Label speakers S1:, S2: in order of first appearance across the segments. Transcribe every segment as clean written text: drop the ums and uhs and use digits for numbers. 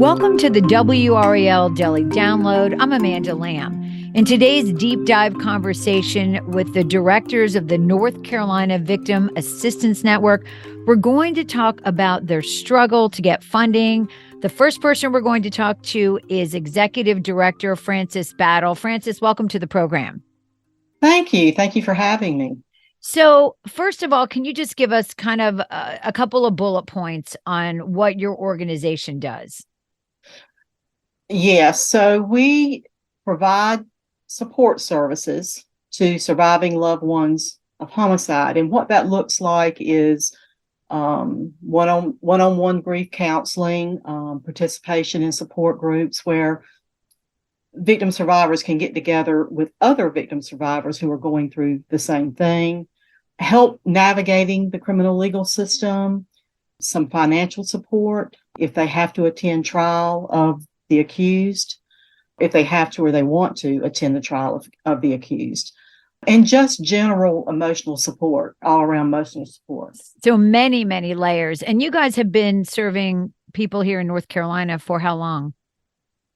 S1: Welcome to the WRAL Daily Download. I'm Amanda Lamb. In today's deep dive conversation with the directors of the North Carolina Victim Assistance Network, we're going to talk about their struggle to get funding. The first person we're going to talk to is Executive Director Frances Battle. Frances, welcome to the program.
S2: Thank you. Thank you for having me.
S1: So first of all, can you just give us kind of a couple of bullet points on what your organization does?
S2: Yes, so we provide support services to surviving loved ones of homicide. And what that looks like is one-on-one grief counseling, participation in support groups where victim survivors can get together with other victim survivors who are going through the same thing, help navigating the criminal legal system, some financial support if they have to attend trial of the accused, if they have to or they want to attend the trial of the accused, and just general emotional support, all around emotional support.
S1: So many, many layers. And you guys have been serving people here in North Carolina for how long?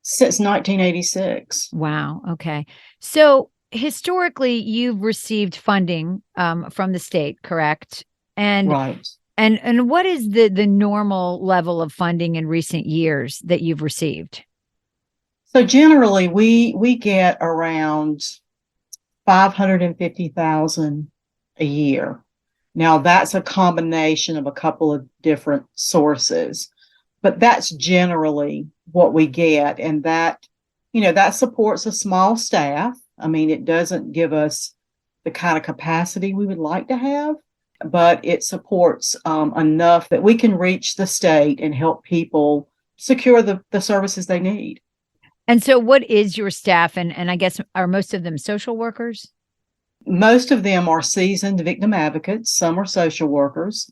S2: Since 1986.
S1: Wow. Okay. So historically, you've received funding from the state, correct? And
S2: right.
S1: And what is the normal level of funding in recent years that you've received?
S2: So generally, we get around $550,000 a year. Now that's a combination of a couple of different sources, but that's generally what we get, and that supports a small staff. I mean, it doesn't give us the kind of capacity we would like to have, but it supports enough that we can reach the state and help people secure the services they need.
S1: And so what is your staff? And I guess, are most of them social workers?
S2: Most of them are seasoned victim advocates. Some are social workers.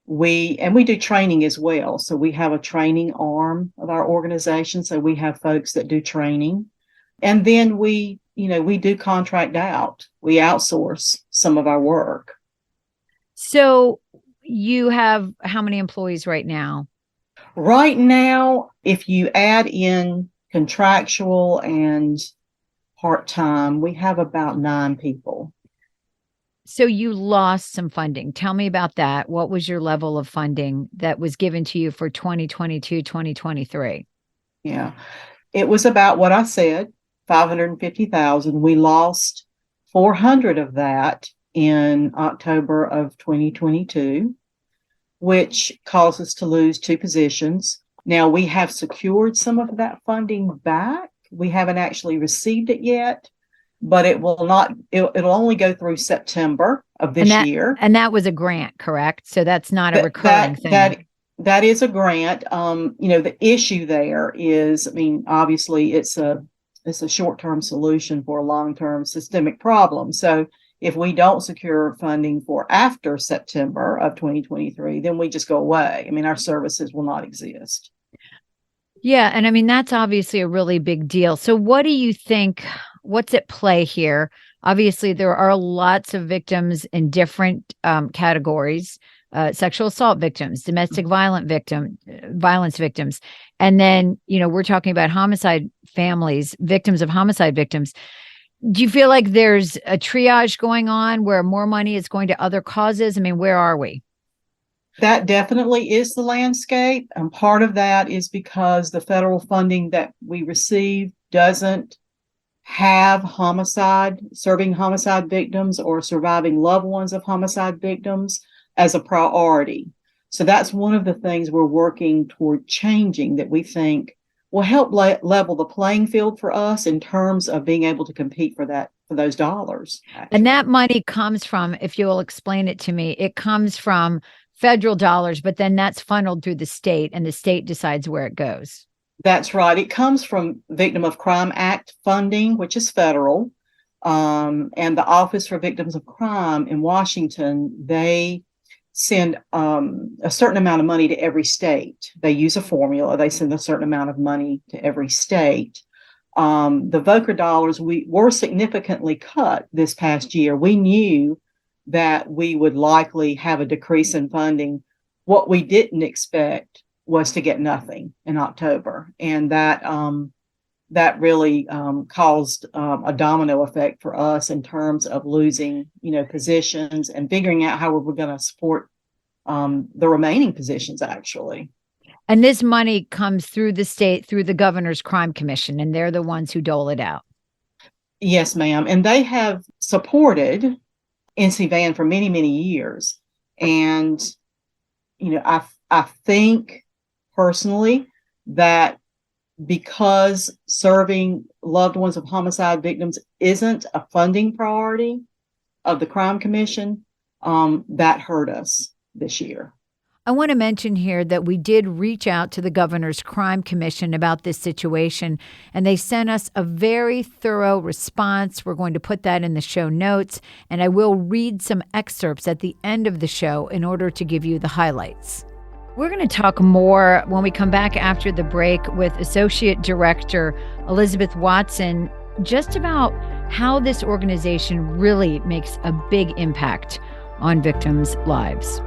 S2: We do training as well. So we have a training arm of our organization. So we have folks that do training. And then we do contract out. We outsource some of our work.
S1: So you have how many employees right now?
S2: Right now, if you add in contractual and part-time, we have about 9 people.
S1: So you lost some funding. Tell me about that. What was your level of funding that was given to you for 2022, 2023?
S2: Yeah, it was about what I said, 550,000. We lost 400 of that in October of 2022, which caused us to lose 2 positions. Now we have secured some of that funding back. We haven't actually received it yet, but it'll only go through September of this year.
S1: And that was a grant, correct? So that's not a recurring thing.
S2: That is a grant. The issue there is, I mean, obviously it's a short-term solution for a long-term systemic problem. So if we don't secure funding for after September of 2023, then we just go away. I mean, our services will not exist.
S1: Yeah. And I mean, that's obviously a really big deal. So what do you think, what's at play here? Obviously, there are lots of victims in different categories, sexual assault victims, domestic violence victims. And then, we're talking about homicide families, victims of homicide victims. Do you feel like there's a triage going on where more money is going to other causes? I mean, where are we?
S2: That definitely is the landscape. And part of that is because the federal funding that we receive doesn't have serving homicide victims or surviving loved ones of homicide victims as a priority. So that's one of the things we're working toward changing, that we think will help level the playing field for us in terms of being able to compete for those dollars. Actually.
S1: And that money comes from, if you'll explain it to me, it comes from federal dollars, but then that's funneled through the state and the state decides where it goes.
S2: That's right. It comes from Victim of Crime Act funding, which is federal. And the Office for Victims of Crime in Washington, they send a certain amount of money to every state. They use a formula. They send a certain amount of money to every state. The VOCA dollars were significantly cut this past year. We knew that we would likely have a decrease in funding. What we didn't expect was to get nothing in October. And that really caused a domino effect for us in terms of losing, positions and figuring out how we were going to support the remaining positions, actually.
S1: And this money comes through the state, through the governor's crime commission, and they're the ones who dole it out.
S2: Yes, ma'am. And they have supported NC Van for many, many years. And, I think personally that because serving loved ones of homicide victims isn't a funding priority of the crime commission, that hurt us this year.
S1: I want to mention here that we did reach out to the governor's crime commission about this situation, and they sent us a very thorough response. We're going to put that in the show notes, and I will read some excerpts at the end of the show in order to give you the highlights. We're going to talk more when we come back after the break with Associate Director Elizabeth Watson, just about how this organization really makes a big impact on victims' lives.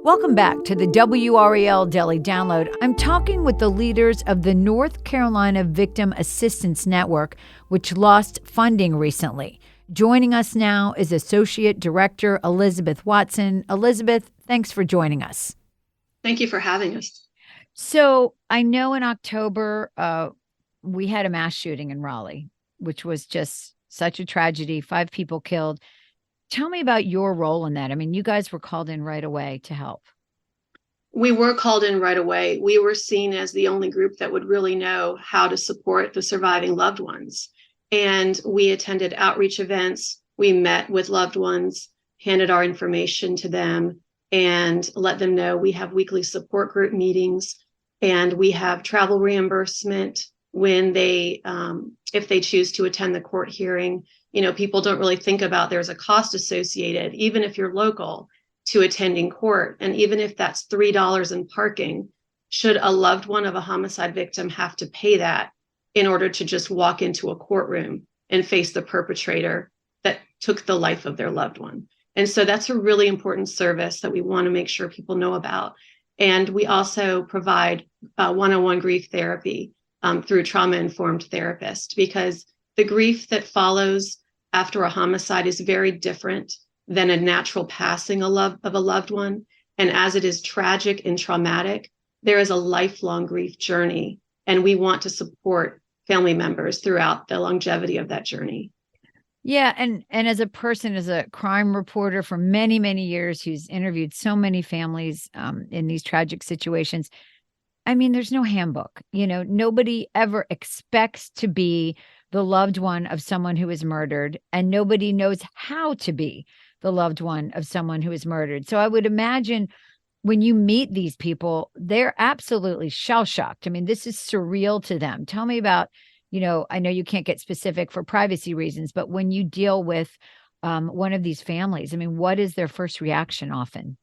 S1: Welcome back to the WRAL Daily Download. I'm talking with the leaders of the North Carolina Victim Assistance Network, which lost funding recently. Joining us now is Associate Director Elizabeth Watson. Elizabeth, thanks for joining us.
S3: Thank you for having us.
S1: So I know in October, we had a mass shooting in Raleigh, which was just such a tragedy, 5 people killed. Tell me about your role in that. I mean, you guys were called in right away to help.
S3: We were called in right away. We were seen as the only group that would really know how to support the surviving loved ones. And we attended outreach events. We met with loved ones, handed our information to them, and let them know we have weekly support group meetings, and we have travel reimbursement when they, if they choose to attend the court hearing. People don't really think about there's a cost associated, even if you're local, to attending court. And even if that's $3 in parking, should a loved one of a homicide victim have to pay that in order to just walk into a courtroom and face the perpetrator that took the life of their loved one? And so that's a really important service that we want to make sure people know about. And we also provide one-on-one grief therapy through trauma-informed therapists, because the grief that follows after a homicide is very different than a natural passing of a loved one. And as it is tragic and traumatic, there is a lifelong grief journey. And we want to support family members throughout the longevity of that journey.
S1: Yeah. And as a person, as a crime reporter for many, many years, who's interviewed so many families in these tragic situations, I mean, there's no handbook. Nobody ever expects to be the loved one of someone who is murdered, and nobody knows how to be the loved one of someone who is murdered. So I would imagine when you meet these people, they're absolutely shell-shocked. I mean, this is surreal to them. Tell me about, I know you can't get specific for privacy reasons, but when you deal with one of these families, I mean, what is their first reaction often?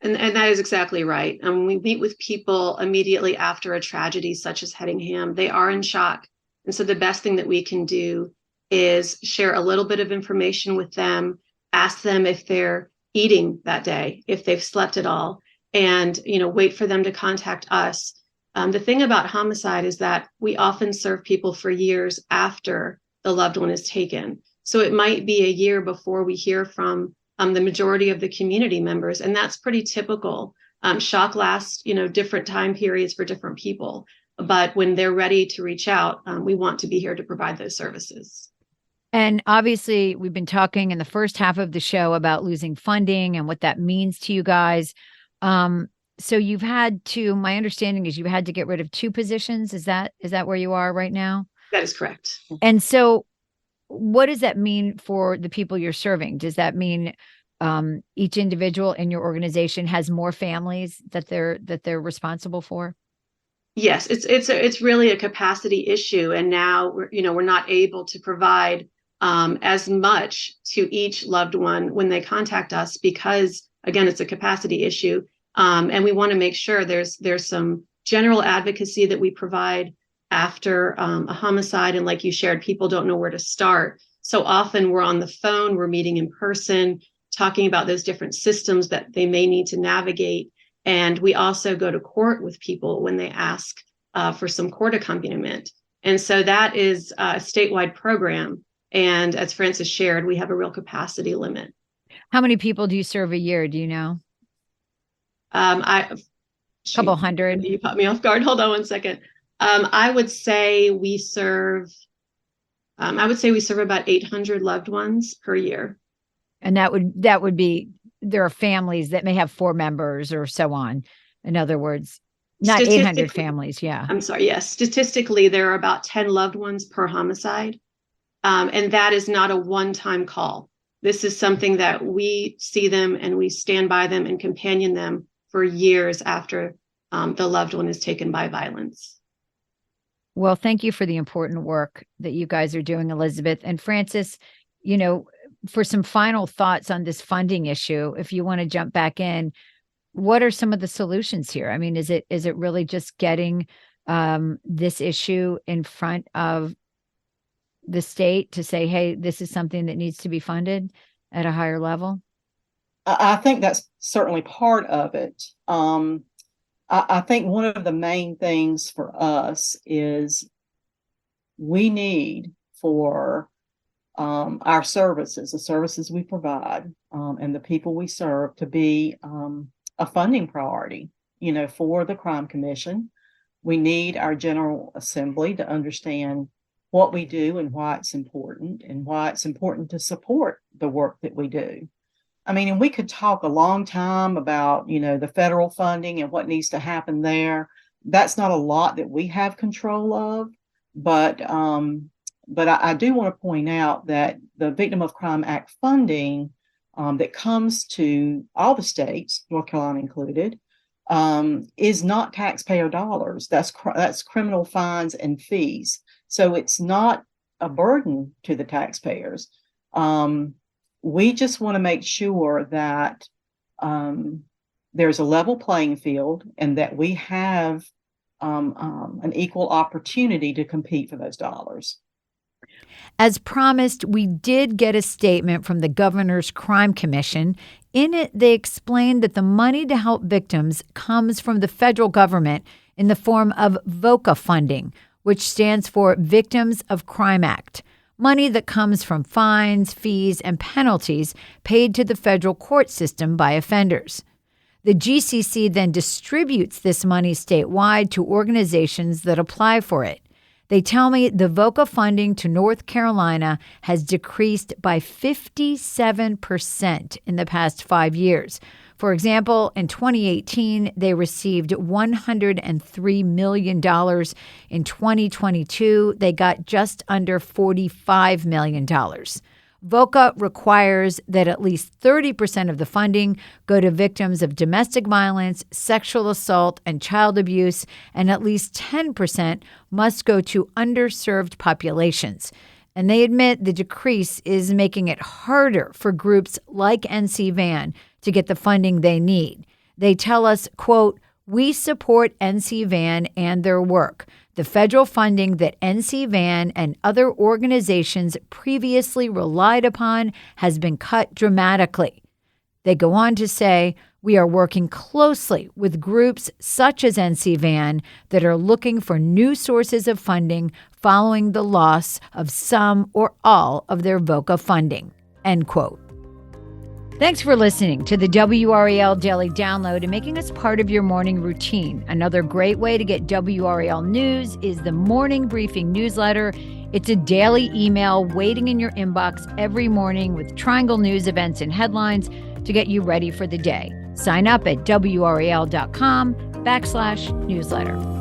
S3: And that is exactly right. And when we meet with people immediately after a tragedy such as Hedingham, they are in shock. And so the best thing that we can do is share a little bit of information with them, ask them if they're eating that day, if they've slept at all, and wait for them to contact us. The thing about homicide is that we often serve people for years after the loved one is taken. So it might be a year before we hear from the majority of the community members, and that's pretty typical. Shock lasts, different time periods for different people. But when they're ready to reach out, we want to be here to provide those services.
S1: And obviously, we've been talking in the first half of the show about losing funding and what that means to you guys. So you've had to, my understanding is you had to get rid of 2 positions. Is that where you are right now?
S3: That is correct.
S1: And so what does that mean for the people you're serving? Does that mean each individual in your organization has more families that they're responsible for?
S3: Yes, it's really a capacity issue, and now we're not able to provide as much to each loved one when they contact us, because again, it's a capacity issue, and we want to make sure there's some general advocacy that we provide after a homicide. And like you shared, people don't know where to start. So often we're on the phone, we're meeting in person, talking about those different systems that they may need to navigate. And we also go to court with people when they ask for some court accompaniment. And so that is a statewide program. And as Frances shared, we have a real capacity limit.
S1: How many people do you serve a year? Do you know? Couple hundred.
S3: You caught me off guard. Hold on one second. I would say we serve about 800 loved ones per year.
S1: And that would be, there are families that may have 4 members or so on. In other words, not 800 families. Yeah.
S3: I'm sorry. Yes. Statistically, there are about 10 loved ones per homicide. And that is not a one-time call. This is something that we see them and we stand by them and companion them for years after the loved one is taken by violence.
S1: Well, thank you for the important work that you guys are doing, Elizabeth. And Frances, for some final thoughts on this funding issue, if you want to jump back in, what are some of the solutions here? I mean, is it really just getting this issue in front of the state to say, hey, this is something that needs to be funded at a higher level?
S2: I think that's certainly part of it. I think one of the main things for us is we need for our services, the services we provide, and the people we serve to be a funding priority, for the Crime Commission. We need our General Assembly to understand what we do and why it's important to support the work that we do. I mean, and we could talk a long time about, the federal funding and what needs to happen there. That's not a lot that we have control of, but I do want to point out that the Victim of Crime Act funding that comes to all the states, North Carolina included, is not taxpayer dollars. That's criminal fines and fees. So it's not a burden to the taxpayers. We just want to make sure that there's a level playing field and that we have an equal opportunity to compete for those dollars.
S1: As promised, we did get a statement from the Governor's Crime Commission. In it, they explained that the money to help victims comes from the federal government in the form of VOCA funding, which stands for Victims of Crime Act, money that comes from fines, fees, and penalties paid to the federal court system by offenders. The GCC then distributes this money statewide to organizations that apply for it. They tell me the VOCA funding to North Carolina has decreased by 57% in the past 5 years. For example, in 2018, they received $103 million. In 2022, they got just under $45 million. VOCA requires that at least 30% of the funding go to victims of domestic violence, sexual assault, and child abuse, and at least 10% must go to underserved populations. And they admit the decrease is making it harder for groups like NC VAN to get the funding they need. They tell us, quote, "We support NC VAN and their work. The federal funding that NC VAN and other organizations previously relied upon has been cut dramatically." They go on to say, "We are working closely with groups such as NC VAN that are looking for new sources of funding following the loss of some or all of their VOCA funding," end quote. Thanks for listening to the WRAL Daily Download and making us part of your morning routine. Another great way to get WRAL news is the Morning Briefing newsletter. It's a daily email waiting in your inbox every morning with Triangle News events and headlines to get you ready for the day. Sign up at WRAL.com/newsletter.